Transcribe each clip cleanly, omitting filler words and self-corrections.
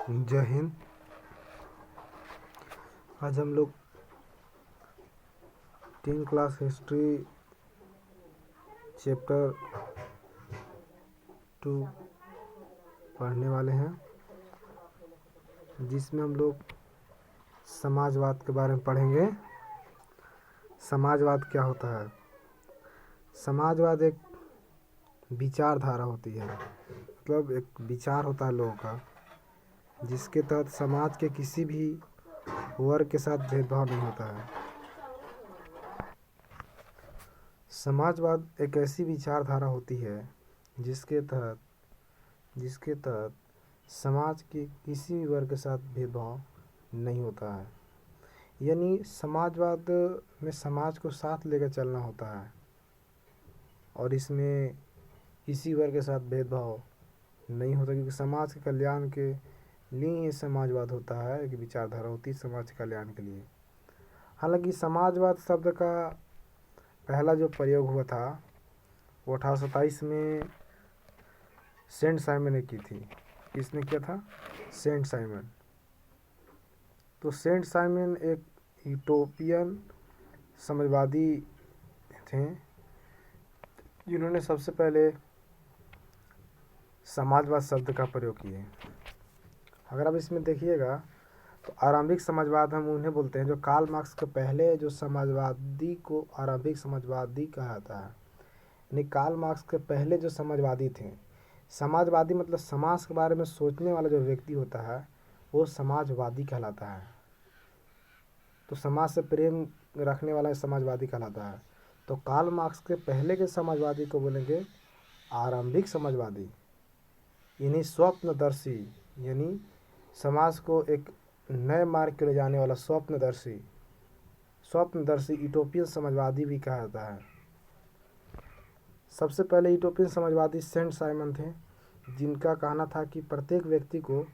जय हिंद। आज हम लोग 10 क्लास हिस्ट्री चैप्टर 2 पढ़ने वाले हैं, जिसमें हम लोग समाजवाद के बारे में पढ़ेंगे। समाजवाद क्या होता है? समाजवाद एक विचारधारा होती है, मतलब एक विचार होता है लोगों का, जिसके तहत समाज के किसी भी वर्ग के साथ भेदभाव नहीं होता है। समाजवाद एक ऐसी विचारधारा होती है जिसके तहत समाज के किसी भी वर्ग के साथ भेदभाव नहीं होता है। यानी समाजवाद में समाज को साथ लेकर चलना होता है और इसमें किसी वर्ग के साथ भेदभाव नहीं होता, क्योंकि समाज के कल्याण के लिए ये समाजवाद होता है। एक विचारधारा होती है समाज के कल्याण के लिए। हालांकि समाजवाद शब्द का पहला जो प्रयोग हुआ था वो 1827 में सेंट साइमन ने की थी। किसने किया था? Saint Simon. तो सेंट साइमन एक यूटोपियन समाजवादी थे, जिन्होंने सबसे पहले समाजवाद शब्द का प्रयोग किए। अगर आप इसमें देखिएगा तो आरंभिक समाजवाद हम उन्हें बोलते हैं जो कार्ल मार्क्स के पहले जो समाजवादी को आरंभिक समाजवादी कहा जाता है। यानी कार्ल मार्क्स के पहले जो समाजवादी थे, समाजवादी मतलब समाज के बारे में सोचने वाला जो व्यक्ति होता है वो समाजवादी कहलाता है। तो समाज से प्रेम रखने वाला समाजवादी कहलाता है। तो कार्ल मार्क्स के पहले के समाजवादी को बोलेंगे आरंभिक समाजवादी। इन्हीं स्वप्नदर्शी, यानी समाज को एक नए मार्ग के ले जाने वाला स्वप्नदर्शी यूटोपियन समाजवादी भी कहा जाता है। सबसे पहले यूटोपियन समाजवादी सेंट साइमन थे, जिनका कहना था कि प्रत्येक व्यक्ति को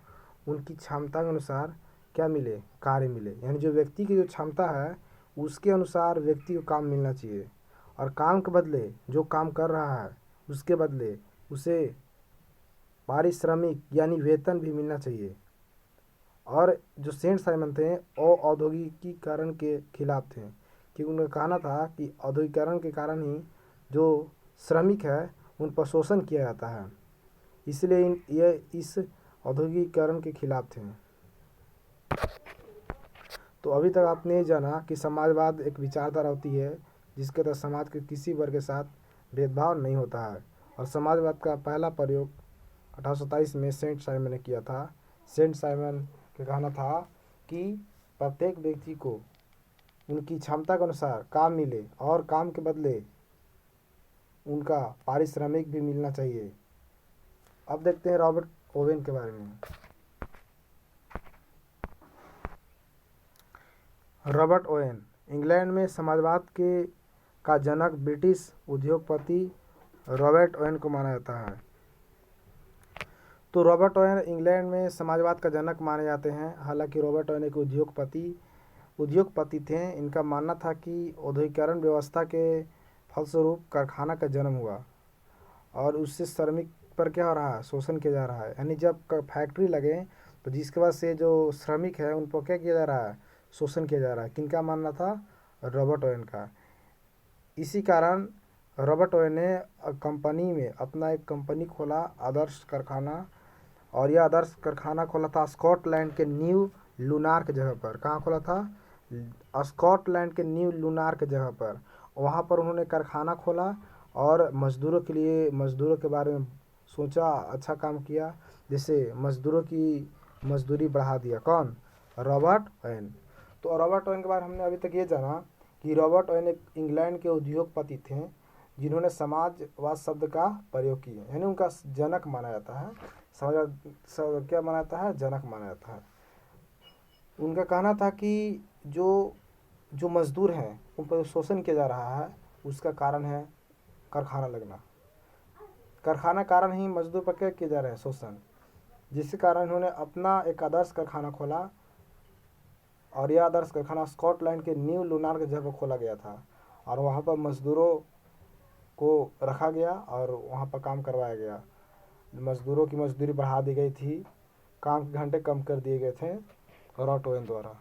उनकी क्षमता के अनुसार क्या मिले? कार्य मिले। यानी जो व्यक्ति की जो क्षमता है उसके अनुसार व्यक्ति को काम मिलना चाहिए, और काम के बदले जो काम कर रहा है उसके बदले उसे पारिश्रमिक यानी वेतन भी मिलना चाहिए। और जो सेंट साइमन थे वो औद्योगिकीकरण के खिलाफ थे, क्योंकि उनका कहना था कि औद्योगिकीकरण के कारण ही जो श्रमिक है उन पर शोषण किया जाता है, इसलिए ये इस औद्योगिकीकरण के खिलाफ थे। तो अभी तक आपने जाना कि समाजवाद एक विचारधारा होती है जिसके तहत समाज के किसी वर्ग के साथ भेदभाव नहीं होता है, और समाजवाद का पहला प्रयोग 1827 में सेंट साइमन ने किया था। सेंट साइमन का कहना था कि प्रत्येक व्यक्ति को उनकी क्षमता के अनुसार काम मिले और काम के बदले उनका पारिश्रमिक भी मिलना चाहिए। अब देखते हैं रॉबर्ट ओवेन के बारे में। रॉबर्ट ओवेन इंग्लैंड में समाजवाद का जनक ब्रिटिश उद्योगपति रॉबर्ट ओवेन को माना जाता है। तो रॉबर्ट ओवेन इंग्लैंड में समाजवाद का जनक माने जाते हैं। हालांकि रॉबर्ट ओवेन एक उद्योगपति थे। इनका मानना था कि औद्योगिकीकरण व्यवस्था के फलस्वरूप कारखाना का जन्म हुआ और उससे श्रमिक पर क्या हो रहा है? शोषण किया जा रहा है। यानी जब फैक्ट्री लगे तो जिसके बाद से जो श्रमिक है उन पर क्या किया जा रहा है? शोषण किया जा रहा है। किनका मानना था? रॉबर्ट ओवेन का। इसी कारण रॉबर्ट ओवेन ने कंपनी में अपना एक कंपनी खोला, आदर्श कारखाना, और यह आदर्श कारखाना खोला था स्कॉटलैंड के न्यू लूनार्क जगह पर। कहाँ खोला था? स्कॉटलैंड के न्यू लूनार्क जगह पर। वहाँ पर उन्होंने कारखाना खोला और मजदूरों के बारे में सोचा, अच्छा काम किया, जिससे मजदूरों की मजदूरी बढ़ा दिया। कौन? Robert Owen. तो रॉबर्ट ओवेन के बारे में हमने अभी तक ये जाना कि रॉबर्ट ओवेन एक इंग्लैंड के उद्योगपति थे जिन्होंने समाजवाद शब्द का प्रयोग किया, यानी उनका जनक माना जाता है। समाजवाद क्या माना जाता है? जनक माना जाता है। उनका कहना था कि जो मजदूर हैं उन पर शोषण किया जा रहा है उसका कारण है कारखाना लगना। कारखाना कारण ही मजदूर पर क्या किया जा रहा है? शोषण। जिसके कारण उन्होंने अपना एक आदर्श कारखाना खोला, और यह आदर्श कारखाना स्कॉटलैंड के न्यू लूनार्क जगह पर खोला गया था, और वहाँ पर मजदूरों को रखा गया और वहाँ पर काम करवाया गया। मजदूरों की मजदूरी बढ़ा दी गई थी। काम के घंटे कम कर दिए गए थे रॉट ओवेन द्वारा।